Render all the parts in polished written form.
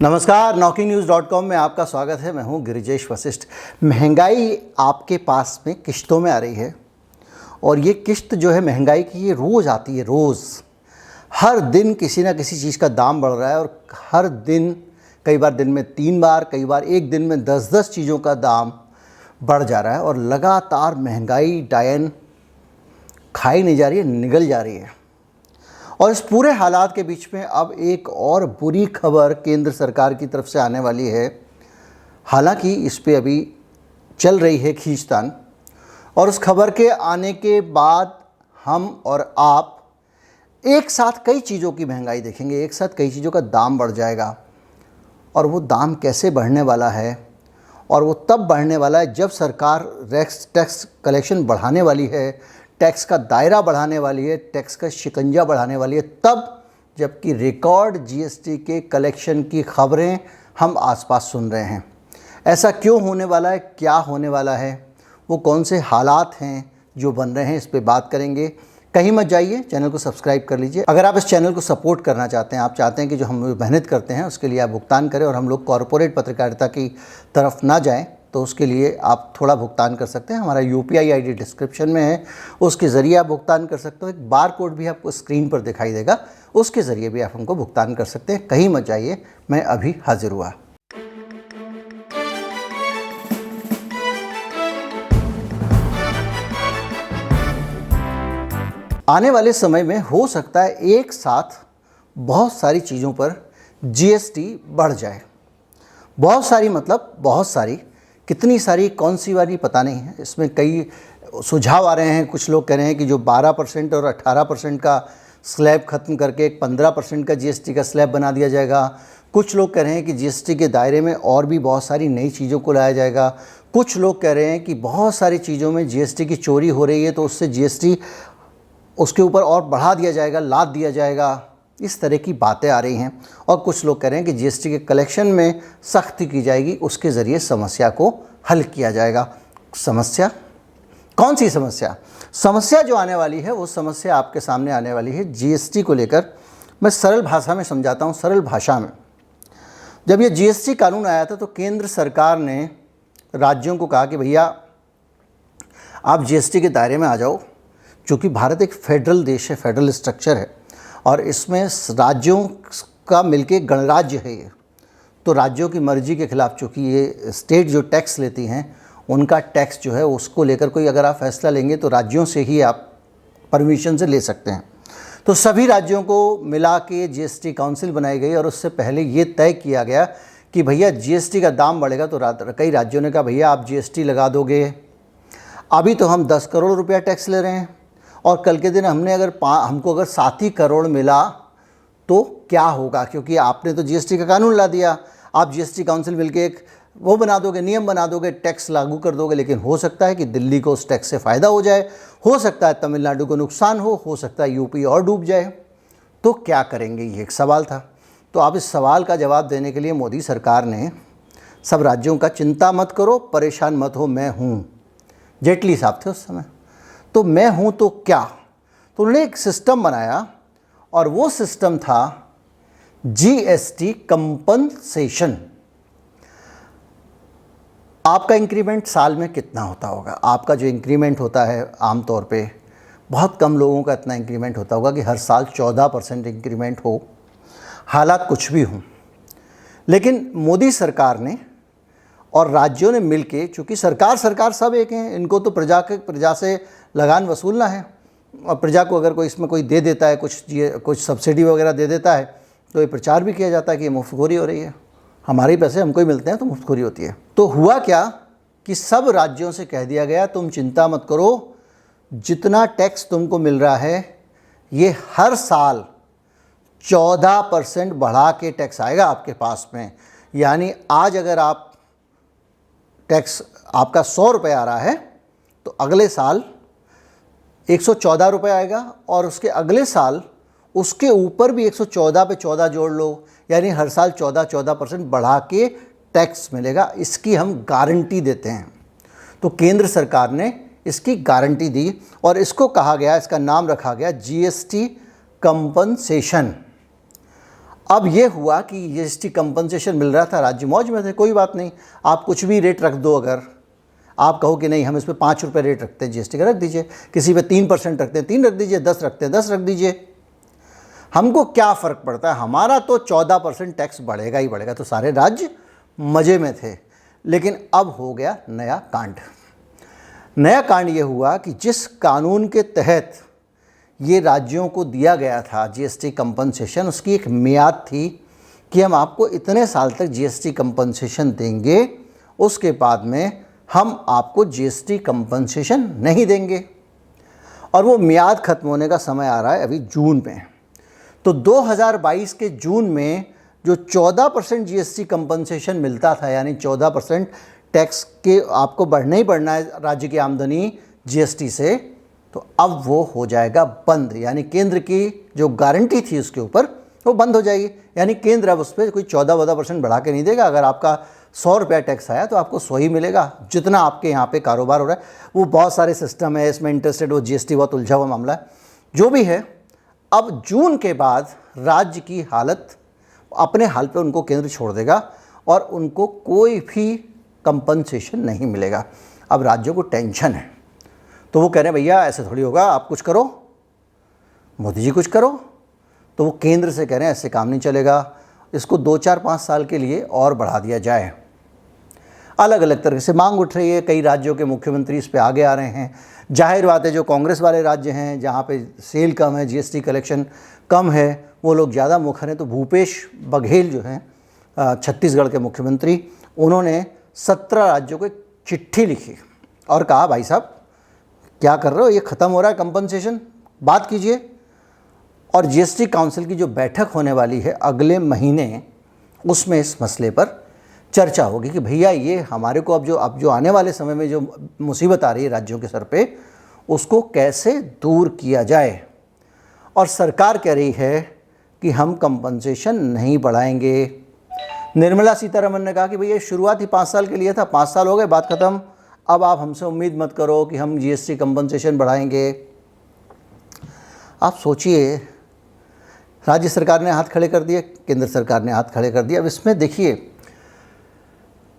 नमस्कार, NaukriNews.com में आपका स्वागत है। मैं हूं गिरिजेश वशिष्ठ। महंगाई आपके पास में किश्तों में आ रही है और ये किश्त जो है महंगाई की ये रोज़ आती है। रोज़ हर दिन किसी ना किसी चीज़ का दाम बढ़ रहा है और हर दिन, कई बार दिन में 3 बार, कई बार एक दिन में 10-10 चीज़ों का दाम बढ़ जा रहा है और लगातार महंगाई डायन खाई नहीं जा रही है, निगल जा रही है। और इस पूरे हालात के बीच में अब एक और बुरी खबर केंद्र सरकार की तरफ से आने वाली है। हालांकि इस पे अभी चल रही है खींचतान और उस खबर के आने के बाद हम और आप एक साथ कई चीज़ों की महंगाई देखेंगे, एक साथ कई चीज़ों का दाम बढ़ जाएगा। और वो दाम कैसे बढ़ने वाला है और वो तब बढ़ने वाला है जब सरकार टैक्स कलेक्शन बढ़ाने वाली है, टैक्स का दायरा बढ़ाने वाली है, टैक्स का शिकंजा बढ़ाने वाली है, तब जबकि रिकॉर्ड जीएसटी के कलेक्शन की खबरें हम आसपास सुन रहे हैं। ऐसा क्यों होने वाला है, क्या होने वाला है, वो कौन से हालात हैं जो बन रहे हैं, इस पे बात करेंगे। कहीं मत जाइए, चैनल को सब्सक्राइब कर लीजिए। अगर आप इस चैनल को सपोर्ट करना चाहते हैं, आप चाहते हैं कि जो हम मेहनत करते हैं उसके लिए आप भुगतान करें और हम लोग कॉरपोरेट पत्रकारिता की तरफ ना जाएं, तो उसके लिए आप थोड़ा भुगतान कर सकते हैं। हमारा यूपीआई आईडी डिस्क्रिप्शन में है, उसके ज़रिए आप भुगतान कर सकते हो। एक बार कोड भी आपको स्क्रीन पर दिखाई देगा, उसके ज़रिए भी आप हमको भुगतान कर सकते हैं। कहीं मत जाइए, मैं अभी हाजिर हुआ। आने वाले समय में हो सकता है एक साथ बहुत सारी चीज़ों पर जीएसटी बढ़ जाए। बहुत सारी मतलब बहुत सारी, कितनी सारी, कौन सी वाली पता नहीं है। इसमें कई सुझाव आ रहे हैं। कुछ लोग कह रहे हैं कि जो 12% और 18% का स्लैब ख़त्म करके एक 15% का जीएसटी का स्लैब बना दिया जाएगा। कुछ लोग कह रहे हैं कि जीएसटी के दायरे में और भी बहुत सारी नई चीज़ों को लाया जाएगा। कुछ लोग कह रहे हैं कि बहुत सारी चीज़ों में जीएसटी की चोरी हो रही है तो उससे जीएसटी उसके ऊपर और बढ़ा दिया जाएगा, लाद दिया जाएगा। इस तरह की बातें आ रही हैं। और कुछ लोग कह रहे हैं कि जीएसटी के कलेक्शन में सख्ती की जाएगी, उसके ज़रिए समस्या को हल किया जाएगा। समस्या कौन सी समस्या? समस्या जो आने वाली है वो समस्या आपके सामने आने वाली है जीएसटी को लेकर। मैं सरल भाषा में समझाता हूँ, सरल भाषा में। जब ये जीएसटी कानून आया था तो केंद्र सरकार ने राज्यों को कहा कि भैया आप जीएसटी के दायरे में आ जाओ। चूँकि भारत एक फेडरल देश है, फेडरल स्ट्रक्चर है और इसमें राज्यों का मिलके गणराज्य है ये। तो राज्यों की मर्जी के खिलाफ, चूँकि ये स्टेट जो टैक्स लेती हैं उनका टैक्स जो है उसको लेकर कोई अगर आप फैसला लेंगे तो राज्यों से ही आप परमिशन से ले सकते हैं। तो सभी राज्यों को मिला के जीएसटी काउंसिल बनाई गई और उससे पहले ये तय किया गया कि भैया जीएसटी का दाम बढ़ेगा। तो कई राज्यों ने कहा भैया आप जीएसटी लगा दोगे। अभी तो हम 10 करोड़ रुपया टैक्स ले रहे हैं और कल के दिन हमको अगर 7 ही करोड़ मिला तो क्या होगा, क्योंकि आपने तो जीएसटी का कानून ला दिया। आप जीएसटी काउंसिल मिलके एक वो बना दोगे, नियम बना दोगे, टैक्स लागू कर दोगे। लेकिन हो सकता है कि दिल्ली को उस टैक्स से फ़ायदा हो जाए, हो सकता है तमिलनाडु को नुकसान हो सकता है यूपी और डूब जाए। तो क्या करेंगे, ये एक सवाल था। तो आप इस सवाल का जवाब देने के लिए मोदी सरकार ने सब राज्यों का चिंता मत करो, परेशान मत हो, मैं हूँ। जेटली साहब थे उस समय। तो मैं हूँ तो क्या, तो उन्होंने एक सिस्टम बनाया और वो सिस्टम था जीएसटी कंपनसेशन। आपका इंक्रीमेंट साल में कितना होता होगा? आपका जो इंक्रीमेंट होता है आमतौर पे, बहुत कम लोगों का इतना इंक्रीमेंट होता होगा कि हर साल 14% इंक्रीमेंट हो, हालात कुछ भी हों। लेकिन मोदी सरकार ने और राज्यों ने मिलके, चूँकि सरकार सब एक हैं, इनको तो प्रजा से लगान वसूलना है। और प्रजा को अगर कोई इसमें कोई दे देता है, कुछ सब्सिडी वगैरह दे देता है, तो ये प्रचार भी किया जाता है कि ये मुफ्तखोरी हो रही है, हमारे पैसे हमको ही मिलते हैं तो मुफ्तखोरी होती है। तो हुआ क्या कि सब राज्यों से कह दिया गया तुम चिंता मत करो, जितना टैक्स तुमको मिल रहा है ये हर साल 14% बढ़ा के टैक्स आएगा आपके पास में। यानी आज अगर आप टैक्स आपका 100 रुपये आ रहा है तो अगले साल 114 रुपये आएगा और उसके अगले साल उसके ऊपर भी 114 पे 14 जोड़ लो, यानी हर साल 14% बढ़ा के टैक्स मिलेगा। इसकी हम गारंटी देते हैं। तो केंद्र सरकार ने इसकी गारंटी दी और इसको कहा गया, इसका नाम रखा गया जीएसटी कंपनसेशन। अब ये हुआ कि जीएसटी कंपनसेशन मिल रहा था, राज्य मौज में थे, कोई बात नहीं, आप कुछ भी रेट रख दो। अगर आप कहो कि नहीं हम इस पे 5 रुपये रेट रखते हैं जीएसटी का, रख दीजिए। किसी पे 3% रखते हैं 3 रख दीजिए, 10 रखते हैं 10 रख दीजिए, हमको क्या फ़र्क पड़ता है, हमारा तो 14% टैक्स बढ़ेगा ही बढ़ेगा। तो सारे राज्य मज़े में थे। लेकिन अब हो गया नया कांड। नया कांड ये हुआ कि जिस कानून के तहत ये राज्यों को दिया गया था जीएसटी कंपनसेशन, उसकी एक मियाद थी कि हम आपको इतने साल तक जीएसटी कंपनसेशन देंगे, उसके बाद में हम आपको जीएसटी कंपनसेशन नहीं देंगे। और वो मियाद ख़त्म होने का समय आ रहा है अभी जून में। तो 2022 के जून में जो 14% जीएसटी कंपनसेशन मिलता था, यानी 14% टैक्स के आपको बढ़ना ही बढ़ना है राज्य की आमदनी जीएसटी से, तो अब वो हो जाएगा बंद। यानी केंद्र की जो गारंटी थी उसके ऊपर वो बंद हो जाएगी। यानी केंद्र अब उस पर कोई 14-14% बढ़ा के नहीं देगा। अगर आपका 100 रुपया टैक्स आया तो आपको 100 ही मिलेगा, जितना आपके यहाँ पे कारोबार हो रहा है। वो बहुत सारे सिस्टम है इसमें, इंटरेस्टेड, वो जीएसटी बहुत उलझा हुआ मामला है। जो भी है, अब जून के बाद राज्य की हालत अपने हाल पे उनको केंद्र छोड़ देगा और उनको कोई भी कंपनसेशन नहीं मिलेगा। अब राज्यों को टेंशन है, तो वो कह रहे हैं भैया ऐसे थोड़ी होगा, आप कुछ करो, मोदी जी कुछ करो। तो वो केंद्र से कह रहे हैं ऐसे काम नहीं चलेगा, इसको 2-4-5 साल के लिए और बढ़ा दिया जाए। अलग अलग तरह से मांग उठ रही है, कई राज्यों के मुख्यमंत्री इस पे आगे आ रहे हैं। जाहिर बात है जो कांग्रेस वाले राज्य हैं जहाँ पे सेल कम है, जीएसटी कलेक्शन कम है, वो लोग ज़्यादा मुखर हैं। तो भूपेश बघेल जो हैं छत्तीसगढ़ के मुख्यमंत्री, उन्होंने 17 राज्यों को एक चिट्ठी लिखी और कहा भाई साहब क्या कर रहे हो, ये ख़त्म हो रहा है कंपनसेशन, बात कीजिए। और जीएसटी काउंसिल की जो बैठक होने वाली है अगले महीने, उसमें इस मसले पर चर्चा होगी कि भैया ये हमारे को अब जो आने वाले समय में जो मुसीबत आ रही है राज्यों के सर पे, उसको कैसे दूर किया जाए। और सरकार कह रही है कि हम कंपनसेशन नहीं बढ़ाएंगे। निर्मला सीतारमण ने कहा कि भैया शुरुआत ही 5 साल के लिए था, 5 साल हो गए, बात ख़त्म, अब आप हमसे उम्मीद मत करो कि हम जीएसटी कंपनसेशन बढ़ाएंगे। आप सोचिए, राज्य सरकार ने हाथ खड़े कर दिए, केंद्र सरकार ने हाथ खड़े कर दिया। अब इसमें देखिए,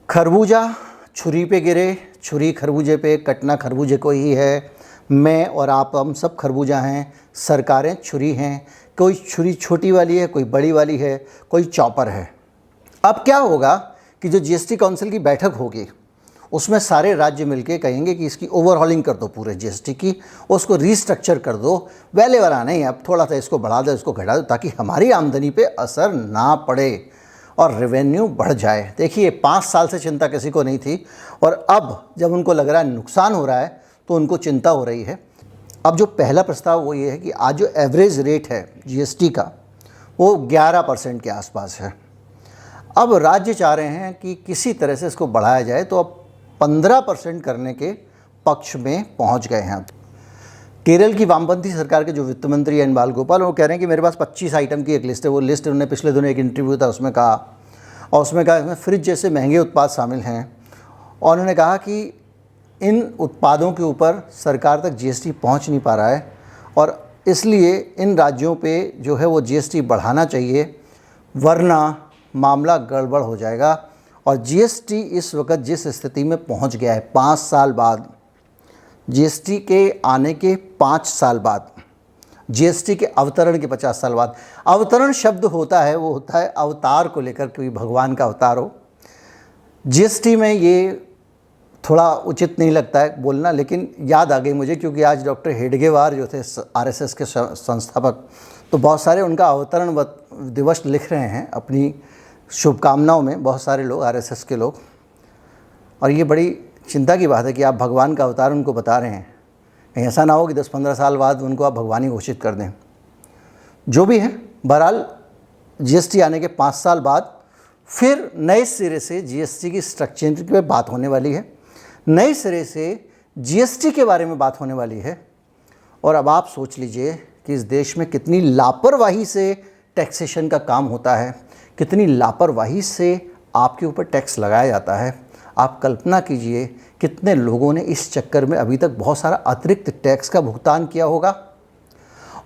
खरबूजा छुरी पे गिरे, छुरी खरबूजे पे, कटना खरबूजे को ही है। मैं और आप, हम सब खरबूजा हैं, सरकारें छुरी हैं। कोई छुरी छोटी वाली है, कोई बड़ी वाली है, कोई चॉपर है। अब क्या होगा कि जो जीएसटी काउंसिल की बैठक होगी उसमें सारे राज्य मिलके कहेंगे कि इसकी ओवरहॉलिंग कर दो पूरे जीएसटी की, उसको रीस्ट्रक्चर कर दो, पहले वाला नहीं, अब थोड़ा सा इसको बढ़ा दो, इसको घटा दो, ताकि हमारी आमदनी पे असर ना पड़े और रेवेन्यू बढ़ जाए। देखिए 5 साल से चिंता किसी को नहीं थी, और अब जब उनको लग रहा है नुकसान हो रहा है तो उनको चिंता हो रही है। अब जो पहला प्रस्ताव वो ये है कि आज जो एवरेज रेट है जीएसटी का वो 11% के आसपास है। अब राज्य चाह रहे हैं कि किसी तरह से इसको बढ़ाया जाए, तो अब 15% करने के पक्ष में पहुंच गए हैं। केरल की वामपंथी सरकार के जो वित्त मंत्री एन बालगोपाल, वो कह रहे हैं कि मेरे पास 25 आइटम की एक लिस्ट है। वो लिस्ट उन्होंने पिछले दिनों एक इंटरव्यू था उसमें कहा, और उसमें कहा इसमें फ्रिज जैसे महंगे उत्पाद शामिल हैं। और उन्होंने कहा कि इन उत्पादों के ऊपर सरकार तक जीएसटी पहुंच नहीं पा रहा है, और इसलिए इन राज्यों पे जो है वो जीएसटी बढ़ाना चाहिए, वरना मामला गड़बड़ हो जाएगा। और जीएसटी इस वक्त जिस स्थिति में पहुंच गया है, 5 साल बाद, जीएसटी के आने के 5 साल बाद, जीएसटी के अवतरण के 50 साल बाद। अवतरण शब्द होता है, वो होता है अवतार को लेकर, कोई भगवान का अवतार हो। जीएसटी में ये थोड़ा उचित नहीं लगता है बोलना, लेकिन याद आ गई मुझे, क्योंकि आज डॉक्टर हेडगेवार जो थे आरएसएस के संस्थापक, तो बहुत सारे उनका अवतरण दिवस लिख रहे हैं अपनी शुभकामनाओं में, बहुत सारे लोग, आरएसएस के लोग। और ये बड़ी चिंता की बात है कि आप भगवान का अवतार उनको बता रहे हैं, कहीं ऐसा ना हो कि 10-15 साल बाद उनको आप भगवान ही घोषित कर दें। जो भी है, बहरहाल जीएसटी आने के 5 साल बाद फिर नए सिरे से जीएसटी की स्ट्रक्चर पे बात होने वाली है, नए सिरे से जीएसटी के बारे में बात होने वाली है। और अब आप सोच लीजिए कि इस देश में कितनी लापरवाही से टैक्सेशन का काम होता है, कितनी लापरवाही से आपके ऊपर टैक्स लगाया जाता है। आप कल्पना कीजिए कितने लोगों ने इस चक्कर में अभी तक बहुत सारा अतिरिक्त टैक्स का भुगतान किया होगा,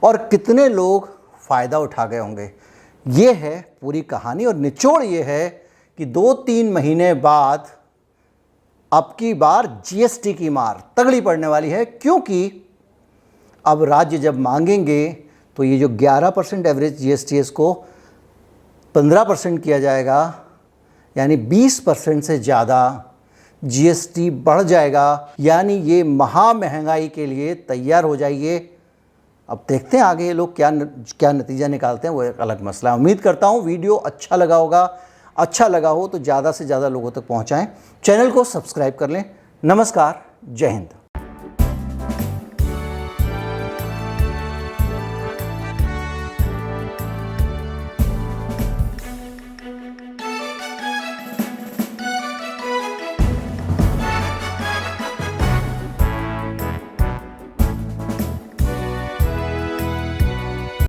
और कितने लोग फ़ायदा उठा गए होंगे। ये है पूरी कहानी और निचोड़ ये है कि 2-3 महीने बाद अब की बार जीएसटी की मार तगड़ी पड़ने वाली है, क्योंकि अब राज्य जब मांगेंगे तो ये जो 11% एवरेज जीएसटी है इसको 15% किया जाएगा, यानी 20% से ज़्यादा जीएसटी बढ़ जाएगा। यानी ये महा महंगाई के लिए तैयार हो जाइए। अब देखते हैं आगे ये लोग क्या नतीजा निकालते हैं, वो एक अलग मसला है। उम्मीद करता हूँ वीडियो अच्छा लगा होगा। अच्छा लगा हो तो ज़्यादा से ज़्यादा लोगों तक पहुँचाएँ, चैनल को सब्सक्राइब कर लें। नमस्कार, जय हिंद।